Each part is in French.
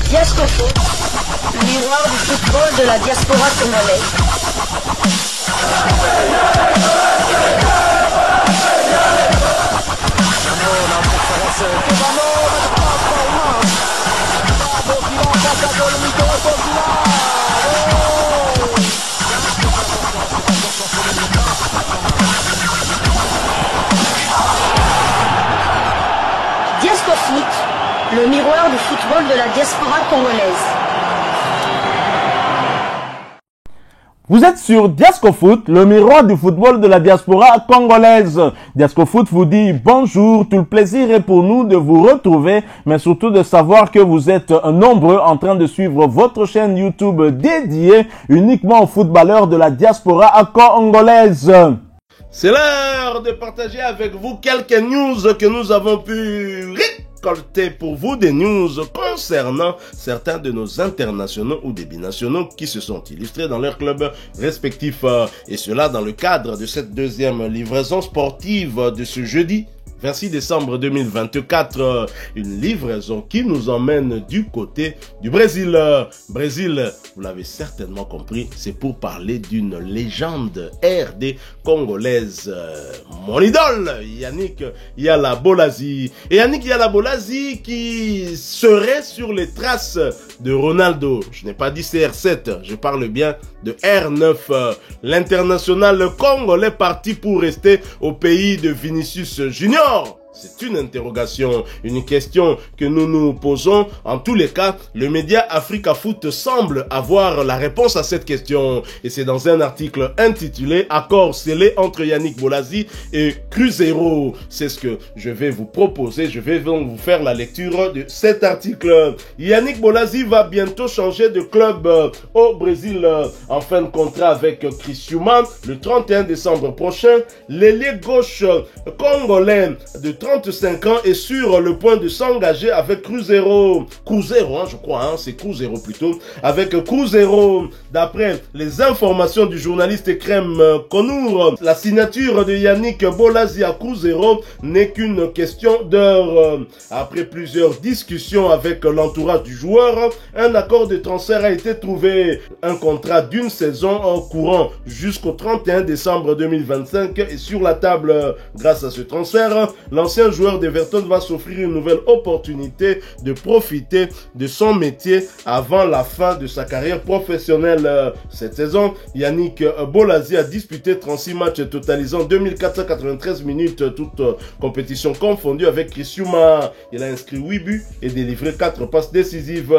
Diascofoot, le miroir du football de la diaspora congolaise. Diascofoot, le miroir du football de la diaspora congolaise. Vous êtes sur Diascofoot, le miroir du football de la diaspora congolaise. Diascofoot vous dit bonjour, tout le plaisir est pour nous de vous retrouver, mais surtout de savoir que vous êtes nombreux en train de suivre votre chaîne YouTube dédiée uniquement aux footballeurs de la diaspora congolaise. C'est l'heure de partager avec vous quelques news que nous avons pu récolter pour vous, des news concernant certains de nos internationaux ou des binationaux qui se sont illustrés dans leurs clubs respectifs. Et cela dans le cadre de cette deuxième livraison sportive de ce jeudi 26 décembre 2024, une livraison qui nous emmène du côté du Brésil. Brésil, vous l'avez certainement compris, c'est pour parler d'une légende RD congolaise. Mon idole, Yannick Yala Bolasie. Et Yannick Yala Bolasie qui serait sur les traces de Ronaldo. Je n'ai pas dit CR7, je parle bien de R9. L'international congolais parti pour rester au pays de Vinicius Junior. C'est une interrogation, une question que nous nous posons. En tous les cas, le média Africa Foot semble avoir la réponse à cette question. Et c'est dans un article intitulé « Accord scellé entre Yannick Bolasie et Cruzeiro ». C'est ce que je vais vous proposer. Je vais donc vous faire la lecture de cet article. Yannick Bolasie va bientôt changer de club au Brésil en fin de contrat avec Criciúma le 31 décembre prochain. L'ailier gauche congolais de 35 ans est sur le point de s'engager avec Cruzeiro, je crois, c'est Cruzeiro plutôt, avec Cruzeiro. D'après les informations du journaliste Krem Konour, la signature de Yannick Bolasie à Cruzeiro n'est qu'une question d'heure. Après plusieurs discussions avec l'entourage du joueur, un accord de transfert a été trouvé. Un contrat d'une saison en courant jusqu'au 31 décembre 2025 est sur la table. Grâce à ce transfert, l'ancien joueur d'Everton va s'offrir une nouvelle opportunité de profiter de son métier avant la fin de sa carrière professionnelle. Cette saison, Yannick Bolasie a disputé 36 matchs totalisant 2493 minutes, toutes compétitions confondues avec Criciúma. Il a inscrit 8 buts et délivré 4 passes décisives.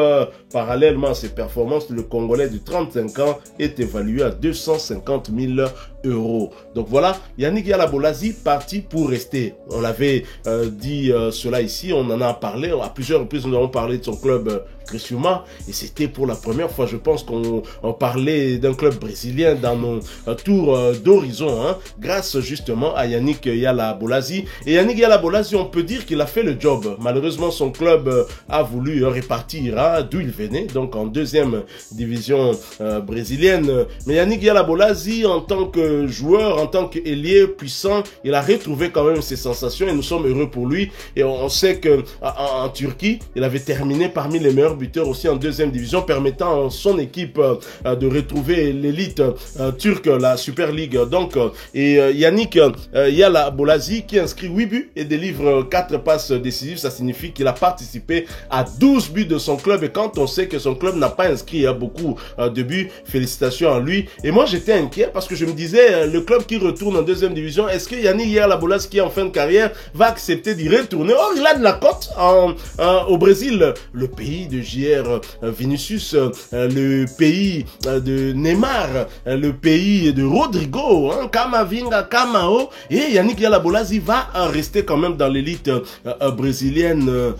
Parallèlement à ses performances, le Congolais de 35 ans est évalué à 250 000 €. Donc voilà, Yannick Yala Bolasie parti pour rester. On l'avait dit cela ici, on en a parlé à plusieurs reprises, nous avons parlé de son club Criciúma et c'était pour la première fois, je pense, qu'on parlait d'un club brésilien dans nos tours d'horizon, grâce justement à Yannick Yala Bolasie. Et Yannick Yala Bolasie, on peut dire qu'il a fait le job. Malheureusement, son club a voulu repartir d'où il venait, donc en deuxième division brésilienne. Mais Yannick Yala Bolasie, en tant que joueur, en tant qu'ailier puissant, il a retrouvé quand même ses sensations et nous sommes heureux pour lui. Et on sait que en Turquie, il avait terminé parmi les meilleurs buteurs aussi en deuxième division, permettant à son équipe de retrouver l'élite turque, la Super League. Donc, Yannick Yala Bolasie qui inscrit 8 buts et délivre 4 passes décisives, ça signifie qu'il a participé à 12 buts de son club. Et quand on sait que son club n'a pas inscrit beaucoup de buts, félicitations à lui. Et moi, j'étais inquiet parce que je me disais, le club qui retourne en deuxième division, est-ce que Yannick Yala Bolasie qui est en fin de carrière va accepter d'y retourner? Or, il a de la cote au Brésil, le pays de JR Vinicius, le pays de Neymar, le pays de Rodrigo, Kamavinga, Kamao, et Yannick Yala Bolasie va rester quand même dans l'élite brésilienne.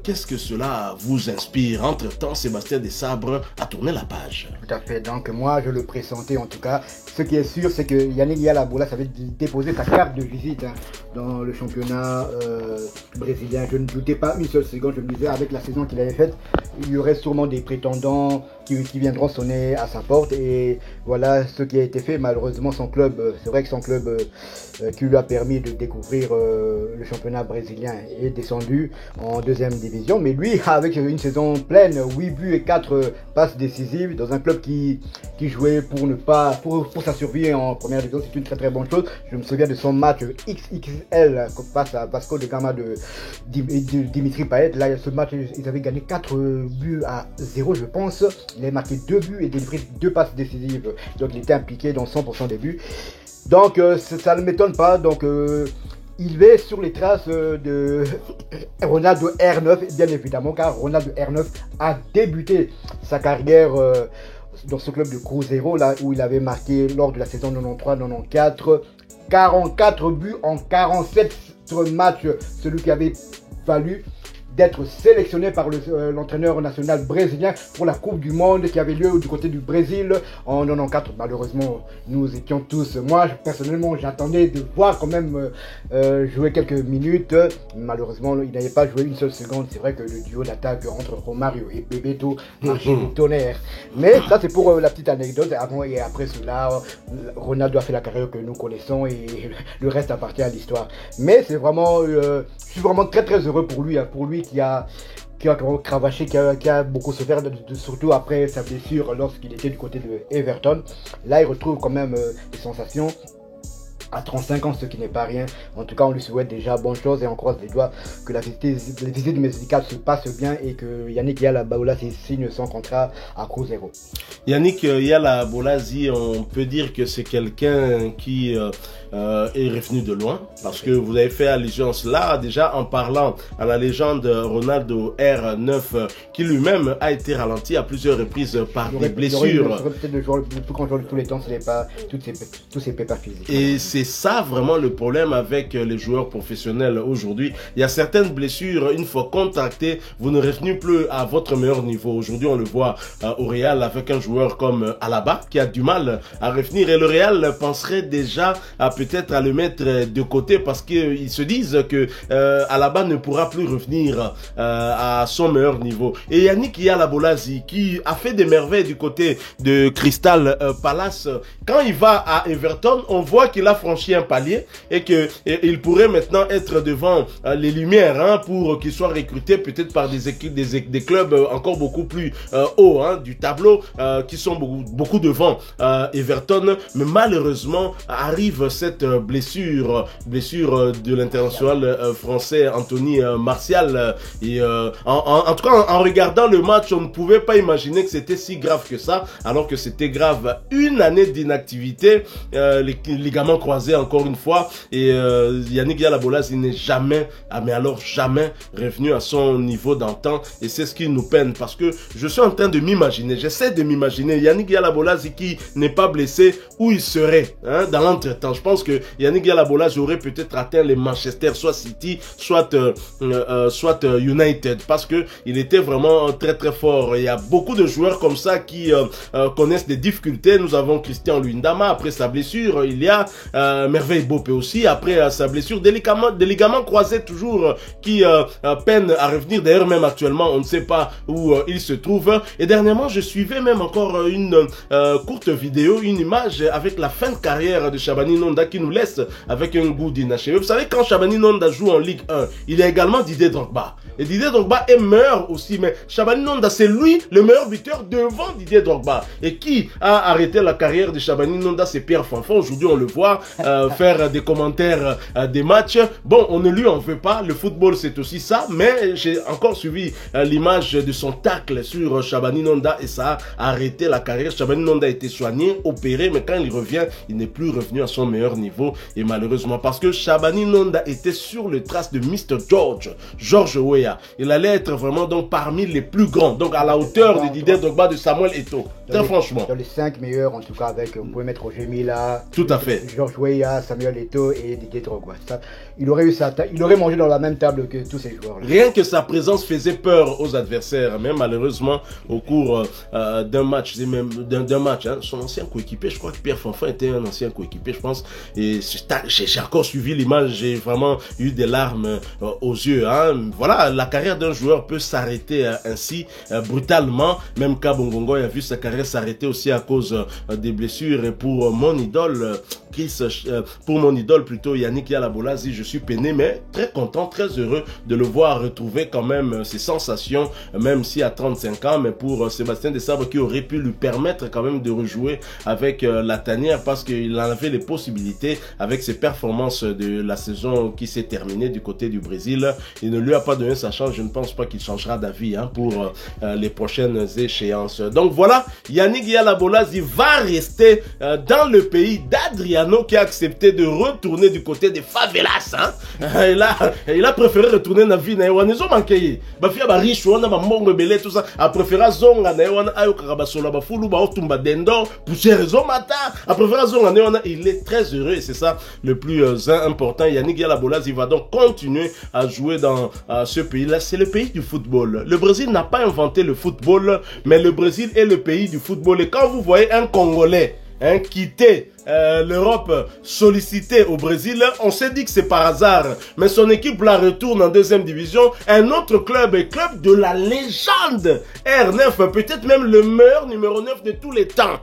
Qu'est-ce que cela vous inspire? Entre-temps, Sébastien Desabre a tourné la page. Tout à fait, donc moi je le pressentais en tout cas. Ce qui est sûr, c'est que Yannick Yala Bolasie avait déposé sa carte de visite dans le championnat brésilien. Je ne doutais pas une seule seconde. Je me disais, avec la saison qu'il avait faite, il y aurait sûrement des prétendants qui viendront sonner à sa porte. Et voilà ce qui a été fait. Malheureusement, son club, c'est vrai que son club qui lui a permis de découvrir le championnat brésilien est descendu en deuxième division. Mais lui, avec une saison pleine, 8 buts et 4 passes décisives dans un club qui jouait pour sa survie en première division, c'est une très très bonne chose. Je me souviens de son match XXL face à Vasco de Gama de Dimitri Payet. Là, ce match, ils avaient gagné 4 buts à 0, je pense. Il a marqué 2 buts et délivré 2 passes décisives. Donc, il était impliqué dans 100% des buts. Donc, ça ne m'étonne pas. Donc, il va sur les traces de Ronaldo R9, bien évidemment, car Ronaldo R9 a débuté sa carrière dans ce club de Cruzeiro, là où il avait marqué lors de la saison 93-94 44 buts en 47 matchs, celui qui avait valu d'être sélectionné par l'entraîneur national brésilien pour la Coupe du Monde qui avait lieu du côté du Brésil en 94. Malheureusement, nous étions tous, moi personnellement, j'attendais de voir quand même jouer quelques minutes. Malheureusement, il n'avait pas joué une seule seconde. C'est vrai que le duo d'attaque entre Romario et Bebeto marchait du tonnerre. Mais ça, c'est pour la petite anecdote. Avant et après cela, Ronaldo a fait la carrière que nous connaissons et le reste appartient à l'histoire. Mais c'est vraiment, je suis vraiment très très heureux pour lui, qui a cravaché, qui a beaucoup souffert, surtout après sa blessure lorsqu'il était du côté de Everton. Là, il retrouve quand même des sensations à 35 ans, ce qui n'est pas rien. En tout cas, on lui souhaite déjà bonne chose et on croise les doigts que la visite médicale se passe bien et que Yannick Yala Bolazi signe son contrat à Cruzeiro. Yannick Yala Bolazi, on peut dire que c'est quelqu'un qui est revenu de loin, parce que vous avez fait allégeance là, déjà en parlant à la légende Ronaldo R9, qui lui-même a été ralenti à plusieurs reprises par des blessures. Il serait peut-être le plus grand joueur de tous les temps s'il n'avait pas tous ces pépins physiques. Et c'est ça vraiment le problème avec les joueurs professionnels aujourd'hui. Il y a certaines blessures, une fois contactées, vous ne revenez plus à votre meilleur niveau. Aujourd'hui, on le voit au Real avec un joueur comme Alaba qui a du mal à revenir, et le Real penserait déjà à peut-être à le mettre de côté parce qu'ils se disent que Alaba ne pourra plus revenir à son meilleur niveau. Et Yannick Yala Bolazi, qui a fait des merveilles du côté de Crystal Palace, quand il va à Everton, on voit qu'il a franchi un palier et que il pourrait maintenant être devant les lumières pour qu'il soit recruté peut-être par des équipes, des clubs encore beaucoup plus hauts du tableau, qui sont beaucoup devant Everton. Mais malheureusement arrive cette blessure de l'international français Anthony Martial. Et en tout cas, en regardant le match, on ne pouvait pas imaginer que c'était si grave que ça, alors que c'était grave. Une année d'inactivité, les ligaments croisés encore une fois, et Yannick Yala Bolazi n'est jamais, mais alors jamais revenu à son niveau d'antan, et c'est ce qui nous peine, parce que je suis en train de m'imaginer, j'essaie de m'imaginer Yannick Yala Bolazi qui n'est pas blessé, où il serait dans l'entretemps. Je pense que Yannick Yala Bolazi aurait peut-être atteint les Manchester, soit City, soit United, parce que il était vraiment très très fort. Il y a beaucoup de joueurs comme ça qui connaissent des difficultés. Nous avons Christian Luyendama après sa blessure, il y a Merveille Bopé aussi après sa blessure des ligaments croisés toujours, qui peine à revenir. D'ailleurs, même actuellement, on ne sait pas où il se trouve. Et dernièrement, je suivais même encore une courte vidéo, une image avec la fin de carrière de Shabani Nonda qui nous laisse avec un goût d'inachevé. Vous savez, quand Shabani Nonda joue en Ligue 1, il y a également Didier Drogba. Et Didier Drogba est meilleur aussi, mais Shabani Nonda, c'est lui le meilleur buteur devant Didier Drogba. Et qui a arrêté la carrière de Shabani Nonda? C'est Pierre Fanfan. Aujourd'hui, on le voit faire des commentaires des matchs. Bon, on ne lui en veut pas. Le football, c'est aussi ça. Mais j'ai encore suivi l'image de son tacle sur Shabani Nonda et ça a arrêté la carrière. Shabani Nonda a été soigné, opéré, mais quand il revient, il n'est plus revenu à son meilleur niveau. Et malheureusement, parce que Shabani Nonda était sur le trace de Mr. George Weah. Il allait être vraiment donc parmi les plus grands, donc à la hauteur de Didier Drogba, de Samuel Eto'o. Très franchement. Dans les 5 meilleurs, en tout cas, avec, vous pouvez mettre Roger Mila, tout à fait, George Weah, Samuel Eto'o et Didier Drogba. Ça, il aurait mangé dans la même table que tous ces joueurs. Rien que sa présence faisait peur aux adversaires, mais malheureusement, au cours d'un match, son ancien coéquipier, je crois que Pierre Fanfan était un ancien coéquipier, je pense, et j'ai encore suivi l'image, j'ai vraiment eu des larmes aux yeux. Hein. Voilà, la carrière d'un joueur peut s'arrêter ainsi brutalement. Même Kabongongo a vu sa carrière s'arrêter aussi à cause des blessures. Et pour mon idole, pour mon idole plutôt, Yannick Yala-Bolazi, je suis peiné, mais très content, très heureux de le voir retrouver quand même ses sensations, même si à 35 ans. Mais pour Sébastien Desabre, qui aurait pu lui permettre quand même de rejouer avec la tanière, parce qu'il en avait les possibilités avec ses performances de la saison qui s'est terminée du côté du Brésil. Il ne lui a pas donné sa chance. Je ne pense pas qu'il changera d'avis pour les prochaines échéances. Donc voilà, Yannick Yala-Bolazi va rester dans le pays d'Adriano, qui a accepté de retourner du côté des favelas. Hein. Il a préféré retourner dans la vie. Ils ont manqué. Bafia ba riche, on a ba mongo belé, tout ça. A préféré zonga na on ayo karabasola ba fulu ba otumba dendo, poussière mata. A préféré zonga na il est très heureux et c'est ça le plus important. Yannick Yala-Bolazi va donc continuer à jouer dans ce pays-là. C'est le pays du football. Le Brésil n'a pas inventé le football, mais le Brésil est le pays du football. Et quand vous voyez un Congolais quitter l'Europe, sollicité au Brésil, on s'est dit que c'est par hasard, mais son équipe la retourne en deuxième division. Un autre club, un club de la légende, R9, peut-être même le meilleur numéro 9 de tous les temps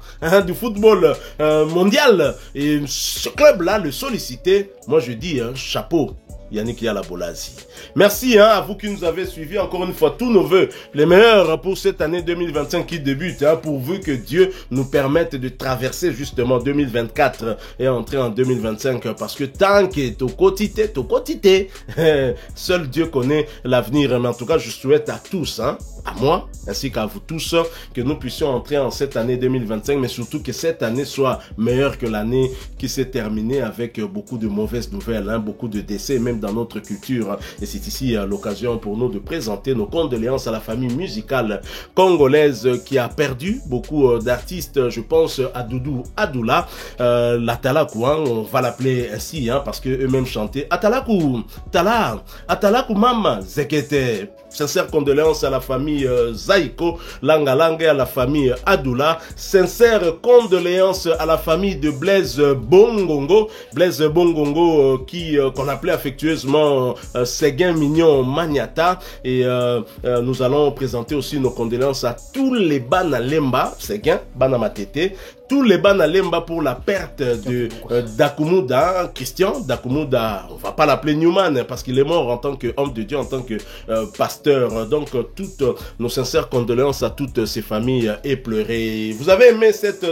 du football mondial. Et ce club-là, le sollicité, moi je dis chapeau. Yannick Yala-Bolazi. Merci à vous qui nous avez suivis. Encore une fois, tous nos voeux, les meilleurs pour cette année 2025 qui débute, pourvu que Dieu nous permette de traverser justement 2024 et entrer en 2025, parce que tant que t'es au quotité, seul Dieu connaît l'avenir. Mais en tout cas, je souhaite à tous, à moi, ainsi qu'à vous tous, que nous puissions entrer en cette année 2025, mais surtout que cette année soit meilleure que l'année qui s'est terminée avec beaucoup de mauvaises nouvelles, beaucoup de décès, même dans notre culture. Et c'est ici l'occasion pour nous de présenter nos condoléances à la famille musicale congolaise qui a perdu beaucoup d'artistes. Je pense à Doudou Adoula, l'Atalakou, on va l'appeler ainsi, parce que eux-mêmes chantaient Atalakou, Tala, Atalakou Mama, Zekete. Sincères condoléances à la famille Zaiko Langa et à la famille Adoula. Sincères condoléances à la famille de Blaise Bongongo. Blaise Bongongo qui qu'on appelait affectueusement Séguin Mignon Maniata. Et nous allons présenter aussi nos condoléances à tous les Banalemba, Séguin, Banamatete, tous les Banalemba pour la perte de Dakumuda, Christian Dakumuda. On va pas l'appeler Newman parce qu'il est mort en tant qu'homme de Dieu, en tant que pasteur. Donc toutes nos sincères condoléances à toutes ces familles éplorées. Vous avez aimé cette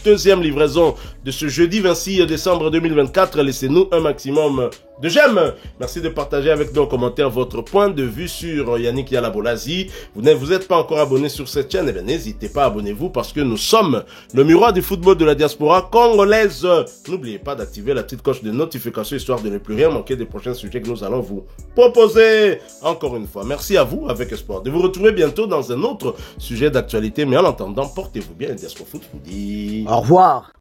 deuxième livraison de ce jeudi 26 décembre 2024. Laissez-nous un maximum de j'aime. Merci de partager avec nous en commentaire votre point de vue sur Yannick Yala-Bolazi. Vous n'êtes pas encore abonné sur cette chaîne, eh bien n'hésitez pas, abonnez-vous parce que nous sommes le miroir du football de la diaspora congolaise. N'oubliez pas d'activer la petite cloche de notification histoire de ne plus rien manquer des prochains sujets que nous allons vous proposer. Encore une fois, merci à vous avec espoir de vous retrouver bientôt dans un autre sujet d'actualité. Mais en attendant, portez-vous bien et Diaspora Foot vous dit au revoir.